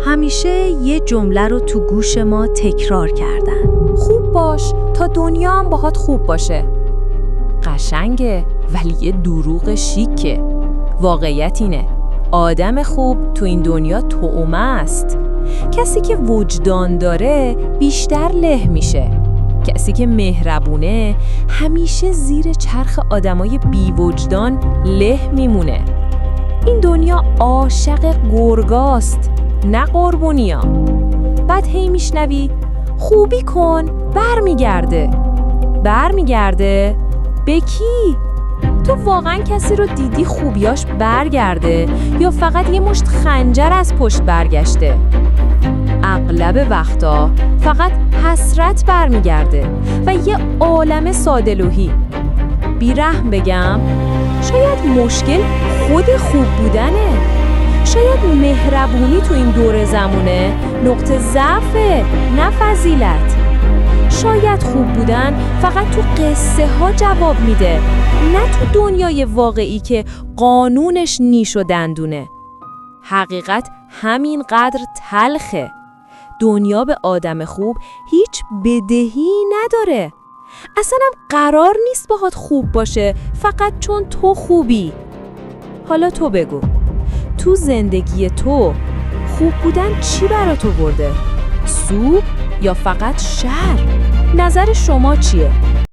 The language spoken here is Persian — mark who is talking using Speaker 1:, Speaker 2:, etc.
Speaker 1: همیشه یه جمله رو تو گوش ما تکرار کردن.
Speaker 2: خوب باش تا دنیا هم باهات خوب باشه. قشنگه ولی یه دروغ شیکه. واقعیت اینه آدم خوب تو این دنیا طعمه است. کسی که وجدان داره بیشتر له میشه. کسی که مهربونه همیشه زیر چرخ آدمای بی وجدان له میمونه. این دنیا عاشق گرگاست نه قربونیا. بعد هی میشنوی خوبی کن برمیگرده به کی؟ تو واقعا کسی رو دیدی خوبیاش برگرده یا فقط یه مشت خنجر از پشت برگشته؟ اغلب وقتا فقط حسرت برمیگرده و یه عالم ساده‌لوحی. بیرحم بگم شاید مشکل خود خوب بودنه. شاید مهربونی تو این دور زمونه نقطه ضعفه نه فضیلت. شاید خوب بودن فقط تو قصه ها جواب میده نه تو دنیای واقعی که قانونش نیش و دندونه. حقیقت همین قدر تلخه. دنیا به آدم خوب هیچ بدهی نداره. اصلا هم قرار نیست باهات خوب باشه فقط چون تو خوبی. حالا تو بگو تو زندگی تو خوب بودن چی برات آورده؟ سود یا فقط شر؟ نظر شما چیه؟